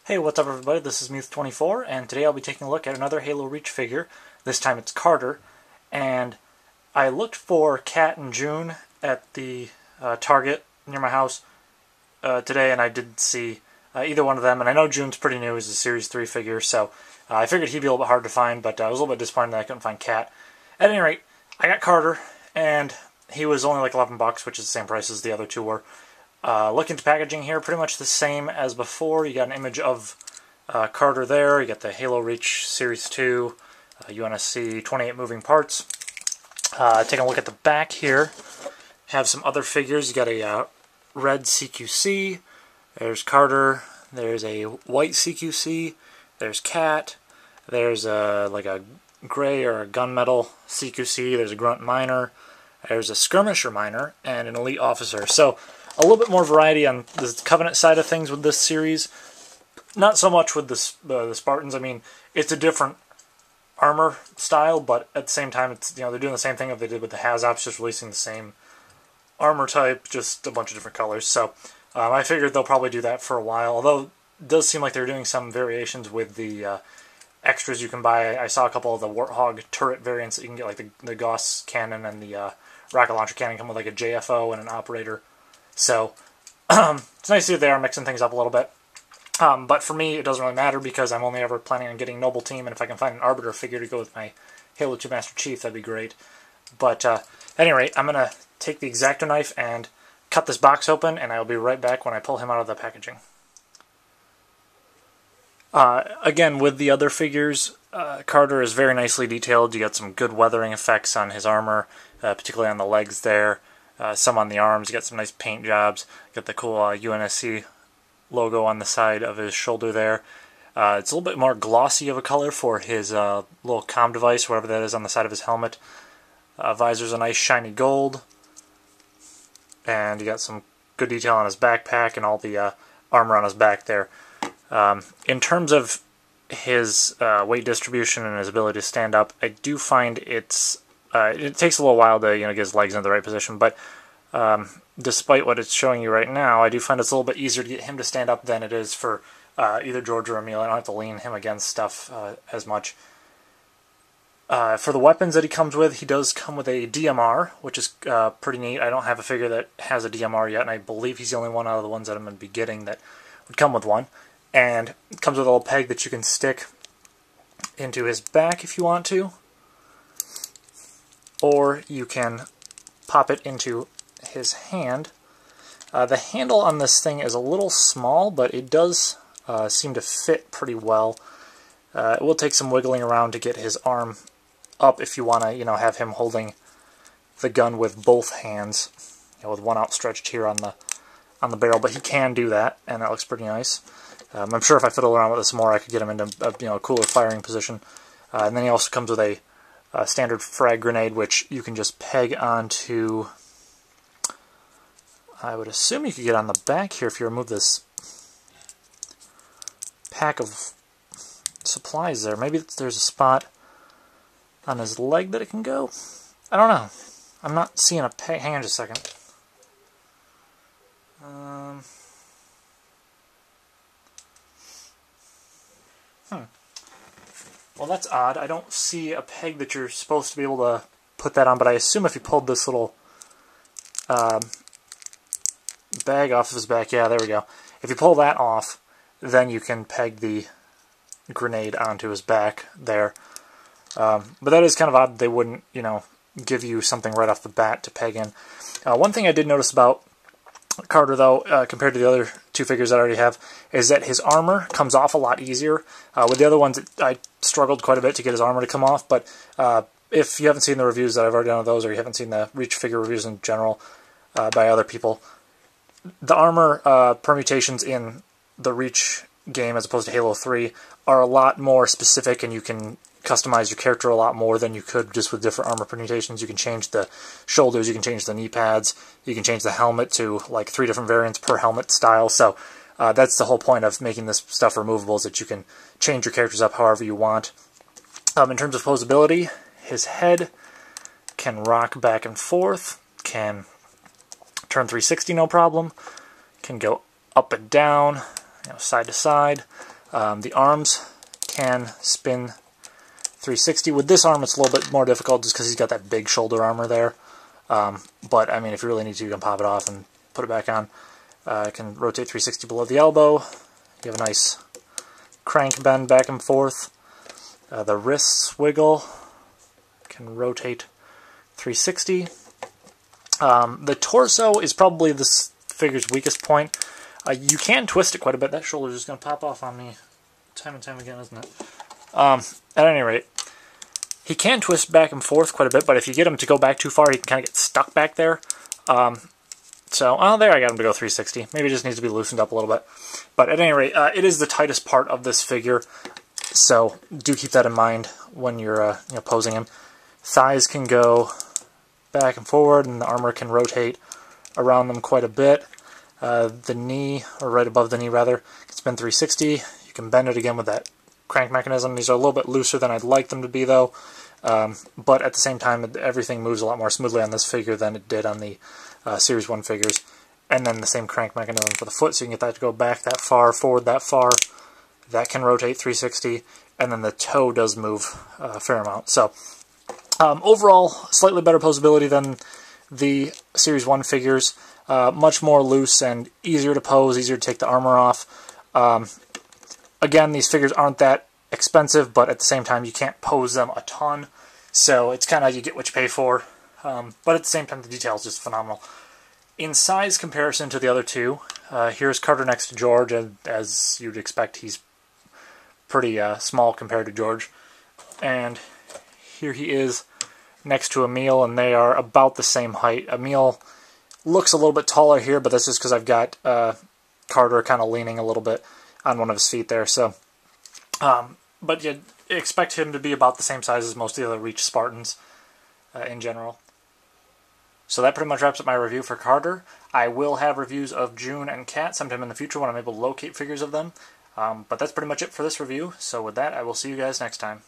Hey, what's up everybody? This is Muth24, and today I'll be taking a look at another Halo Reach figure. This time it's Carter, and I looked for Kat and June at the Target near my house today, and I didn't see either one of them, and I know June's pretty new. He's a Series 3 figure, so I figured he'd be a little bit hard to find, but I was a little bit disappointed that I couldn't find Kat. At any rate, I got Carter, and he was only like $11, which is the same price as the other two were. Look into packaging here, pretty much the same as before. You got an image of Carter there. You got the Halo Reach Series 2, UNSC 28 moving parts. Taking a look at the back here, have some other figures. You got a red CQC, there's Carter, there's a white CQC, there's Kat, there's like a gray or a gunmetal CQC, there's a grunt miner, there's a skirmisher miner, and an elite officer. So a little bit more variety on the Covenant side of things with this series. Not so much with the Spartans. I mean, it's a different armor style, but at the same time, it's they're doing the same thing that they did with the HasOps, just releasing the same armor type, just a bunch of different colors. So I figured they'll probably do that for a while. Although it does seem like they're doing some variations with the extras you can buy. I saw a couple of the Warthog turret variants that you can get, like the Gauss cannon and the rocket launcher cannon come with like a JFO and an operator. So it's nice to see that they are mixing things up a little bit. But for me, it doesn't really matter because I'm only ever planning on getting Noble Team, and if I can find an Arbiter figure to go with my Halo 2 Master Chief, that'd be great. But at any rate, I'm going to take the X-Acto knife and cut this box open, and I'll be right back when I pull him out of the packaging. Again, with the other figures, Carter is very nicely detailed. You got some good weathering effects on his armor, particularly on the legs there. Some on the arms. You got some nice paint jobs. Got the cool UNSC logo on the side of his shoulder there. It's a little bit more glossy of a color for his little comm device, whatever that is on the side of his helmet. Visor's a nice shiny gold. And you got some good detail on his backpack and all the armor on his back there. In terms of his weight distribution and his ability to stand up, I do find it takes a little while to get his legs in the right position, but despite what it's showing you right now, I do find it's a little bit easier to get him to stand up than it is for either George or Emil. I don't have to lean him against stuff as much. For the weapons that he comes with, he does come with a DMR, which is pretty neat. I don't have a figure that has a DMR yet, and I believe he's the only one out of the ones that I'm going to be getting that would come with one. And it comes with a little peg that you can stick into his back if you want to, or you can pop it into his hand. The handle on this thing is a little small, but it does seem to fit pretty well. It will take some wiggling around to get his arm up if you want to, have him holding the gun with both hands, with one outstretched here on the barrel. But he can do that, and that looks pretty nice. I'm sure if I fiddle around with this more, I could get him into a cooler firing position. And then he also comes with a standard frag grenade, which you can just peg onto. I would assume you could get on the back here if you remove this pack of supplies there. Maybe there's a spot on his leg that it can go. I don't know. I'm not seeing a peg. Hang on just a second. Well, that's odd. I don't see a peg that you're supposed to be able to put that on, but I assume if you pulled this little bag off of his back, yeah, there we go. If you pull that off, then you can peg the grenade onto his back there. But that is kind of odd. They wouldn't, give you something right off the bat to peg in. One thing I did notice about Carter, though, compared to the other two figures that I already have, is that his armor comes off a lot easier. With the other ones, I struggled quite a bit to get his armor to come off, but if you haven't seen the reviews that I've already done of those, or you haven't seen the Reach figure reviews in general by other people, the armor permutations in the Reach game, as opposed to Halo 3, are a lot more specific, and you can customize your character a lot more than you could just with different armor permutations. You can change the shoulders, you can change the knee pads, you can change the helmet to like 3 different variants per helmet style. So that's the whole point of making this stuff removable, is that you can change your characters up however you want. In terms of posability, his head can rock back and forth, can turn 360 no problem, can go up and down, side to side. The arms can spin 360. With this arm, it's a little bit more difficult just because he's got that big shoulder armor there. But, I mean, if you really need to, you can pop it off and put it back on. It can rotate 360 below the elbow. You have a nice crank bend back and forth. The wrist swiggle can rotate 360. The torso is probably this figure's weakest point. You can twist it quite a bit. That shoulder is just going to pop off on me time and time again, isn't it? At any rate, he can twist back and forth quite a bit, but if you get him to go back too far, he can kind of get stuck back there. There I got him to go 360. Maybe it just needs to be loosened up a little bit. But at any rate, it is the tightest part of this figure, so do keep that in mind when you're posing him. Thighs can go back and forward, and the armor can rotate around them quite a bit. The knee, or right above the knee rather, can spin 360. You can bend it again with that crank mechanism. These are a little bit looser than I'd like them to be though, but at the same time everything moves a lot more smoothly on this figure than it did on the Series 1 figures. And then the same crank mechanism for the foot, so you can get that to go back that far, forward that far. That can rotate 360, and then the toe does move a fair amount. So overall, slightly better posability than the Series 1 figures. Much more loose and easier to pose, easier to take the armor off. Again, these figures aren't that expensive, but at the same time, you can't pose them a ton. So it's kind of, you get what you pay for. But at the same time, the detail is just phenomenal. In size comparison to the other two, here's Carter next to George, and as you'd expect, he's pretty small compared to George. And here he is next to Emil, and they are about the same height. Emil looks a little bit taller here, but that's just because I've got Carter kind of leaning a little bit on one of his feet there. So, but you'd expect him to be about the same size as most of the other Reach Spartans in general. So that pretty much wraps up my review for Carter. I will have reviews of June and Kat sometime in the future when I'm able to locate figures of them. But that's pretty much it for this review. So with that, I will see you guys next time.